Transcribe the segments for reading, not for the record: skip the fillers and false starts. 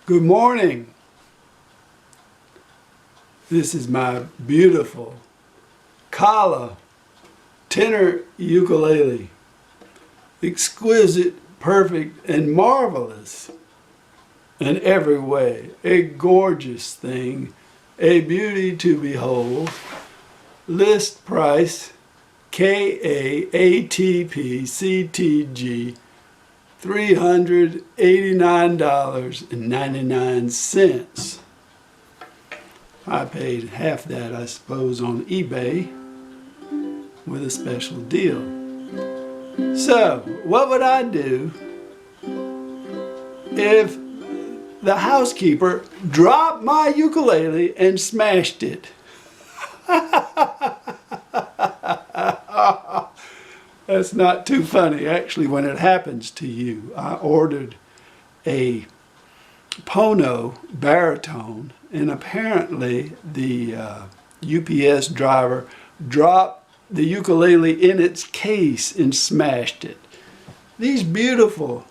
Good morning. This is my beautiful Kala tenor ukulele. Exquisite, perfect, and marvelous in every way. A gorgeous thing, a beauty to behold. List price KA-ATP-CTG $389.99. I paid half that, I suppose, on eBay with a special deal. So, what would I do if the housekeeper dropped my ukulele and smashed it? That's not too funny, actually, when it happens to you. I ordered a Pono baritone, and apparently the UPS driver dropped the ukulele in its case and smashed it. These beautiful,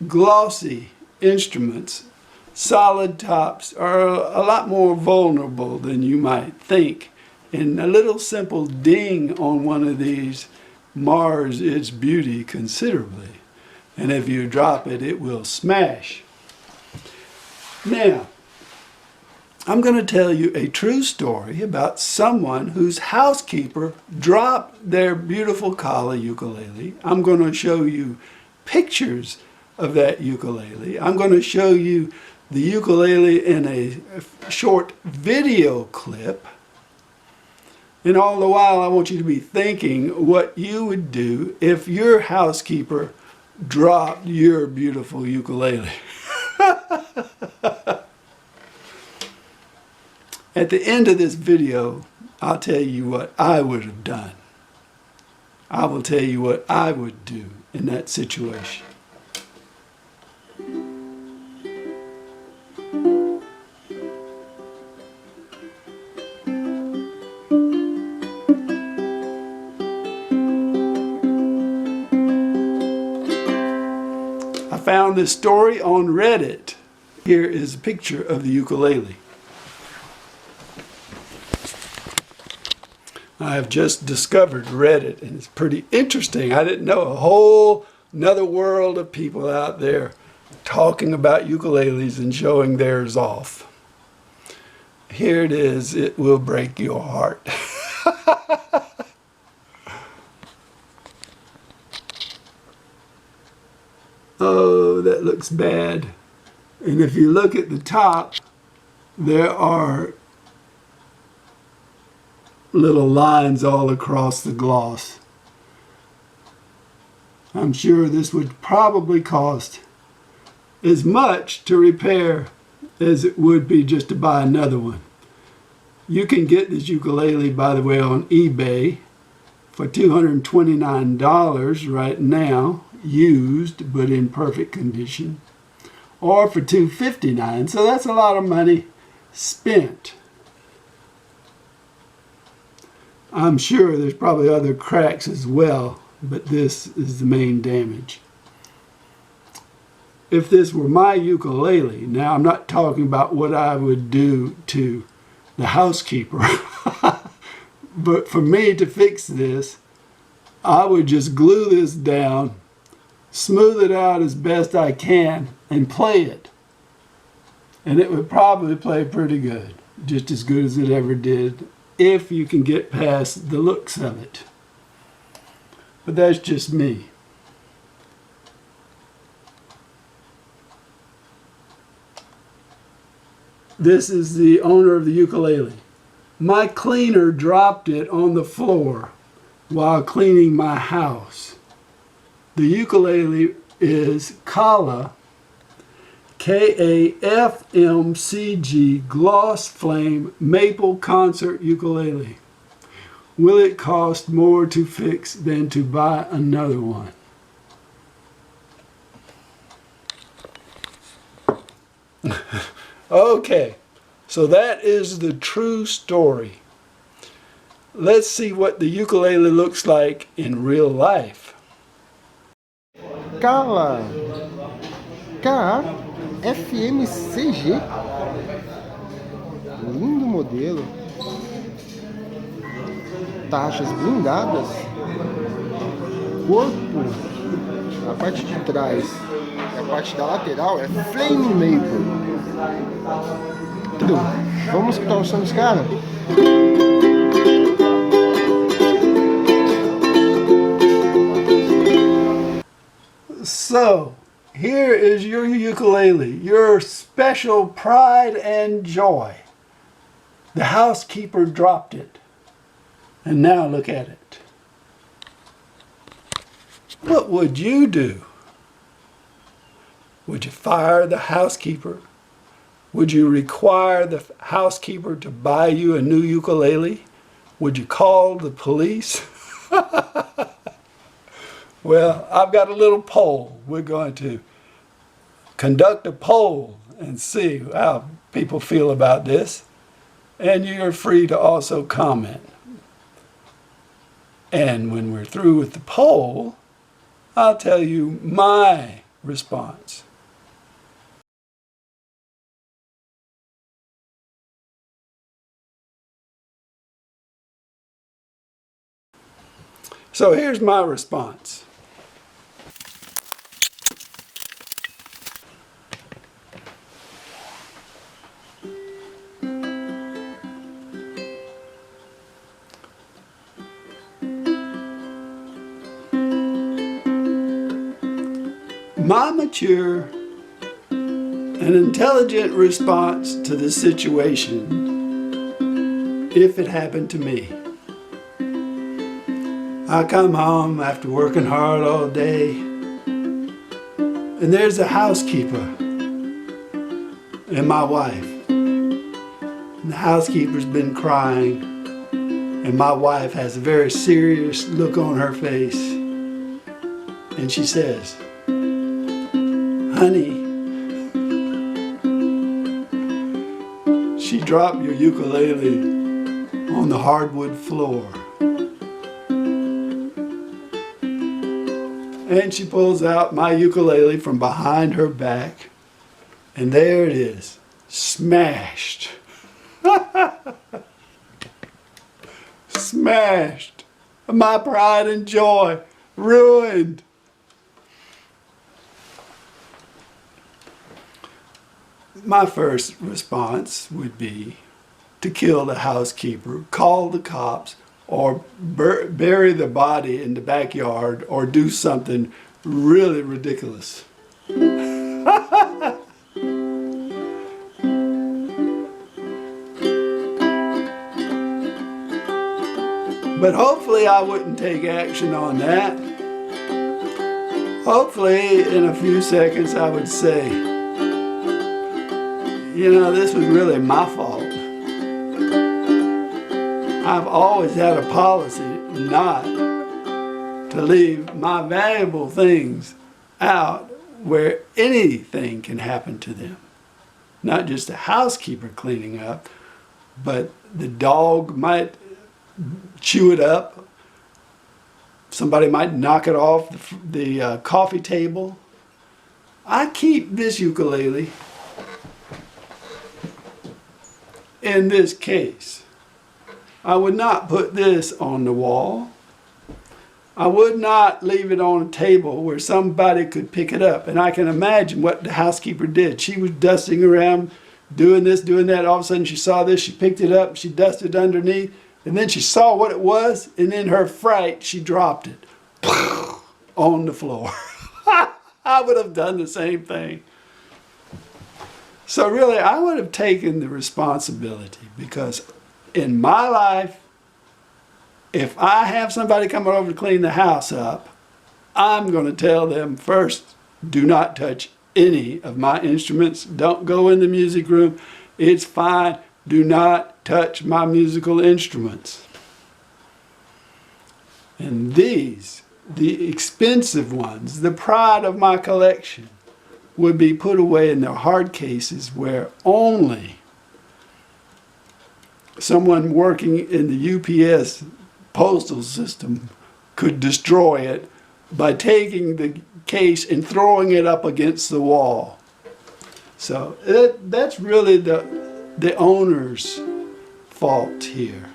glossy instruments, solid tops, are a lot more vulnerable than you might think. And a little simple ding on one of these mars its beauty considerably. And if you drop it, it will smash. Now, I'm going to tell you a true story about someone whose housekeeper dropped their beautiful Kala ukulele. I'm going to show you pictures of that ukulele. I'm going to show you the ukulele in a short video clip. And all the while, I want you to be thinking what you would do if your housekeeper dropped your beautiful ukulele. At the end of this video, I'll tell you what I would have done. I will tell you what I would do in that situation. I found this story on Reddit. Here is a picture of the ukulele. I have just discovered Reddit, and it's pretty interesting. I didn't know a whole another world of people out there talking about ukuleles and showing theirs off. Here it is. It will break your heart. Oh, that looks bad. And if you look at the top, there are little lines all across the gloss. I'm sure this would probably cost as much to repair as it would be just to buy another one. You can get this ukulele, by the way, on eBay for $229 right now, used but in perfect condition, or for $259. So that's a lot of money spent. I'm sure there's probably other cracks as well, but this is the main damage. If this were my ukulele, now I'm not talking about what I would do to the housekeeper, but for me to fix this, I would just glue this down, smooth it out as best I can, and play it. And it would probably play pretty good, just as good as it ever did, if you can get past the looks of it. But that's just me. This is the owner of the ukulele. My cleaner dropped it on the floor while cleaning my house. The ukulele is Kala KA-FMCG Gloss Flame Maple Concert Ukulele. Will it cost more to fix than to buy another one? Okay, so that is the true story. Let's see what the ukulele looks like in real life. Kala. Ka KA-FMCG. Lindo modelo. Taxas blindadas. Corpo, a parte de trás e a parte da lateral é Flame Maple. Vamos escutar o som dos caras? So, here is your ukulele, your special pride and joy. The housekeeper dropped it, and now look at it. What would you do? Would you fire the housekeeper? Would you require the housekeeper to buy you a new ukulele? Would you call the police? Well, I've got a little poll. We're going to conduct a poll and see how people feel about this. And you're free to also comment. And when we're through with the poll, I'll tell you my response. So here's my response. My mature and intelligent response to the situation, if it happened to me. I come home after working hard all day, and there's a housekeeper and my wife. And the housekeeper's been crying, and my wife has a very serious look on her face, and she says, "Honey, she dropped your ukulele on the hardwood floor." And she pulls out my ukulele from behind her back, and there it is, smashed. Smashed. My pride and joy ruined. My first response would be to kill the housekeeper, call the cops, or bury the body in the backyard, or do something really ridiculous. But hopefully I wouldn't take action on that. Hopefully in a few seconds I would say, you know, this was really my fault. I've always had a policy not to leave my valuable things out where anything can happen to them. Not just a housekeeper cleaning up, but the dog might chew it up. Somebody might knock it off the coffee table. I keep this ukulele in this case. I would not put this on the wall. I would not leave it on a table where somebody could pick it up. And I can imagine what the housekeeper did. She was dusting around, doing this, doing that. All of a sudden she saw this, she picked it up, she dusted underneath, and then she saw what it was, and in her fright, she dropped it on the floor. I would have done the same thing. So really, I would have taken the responsibility, because in my life, if I have somebody coming over to clean the house up, I'm going to tell them first, do not touch any of my instruments. Don't go in the music room. It's fine. Do not touch my musical instruments. And these, the expensive ones, the pride of my collection, would be put away in their hard cases where only someone working in the UPS postal system could destroy it by taking the case and throwing it up against the wall. So that's really the owner's fault here.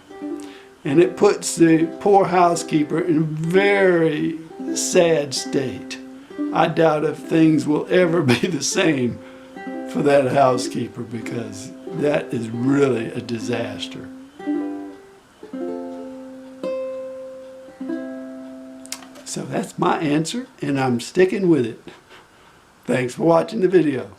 And it puts the poor housekeeper in a very sad state. I doubt if things will ever be the same for that housekeeper, because that is really a disaster. So that's my answer, and I'm sticking with it. Thanks for watching the video.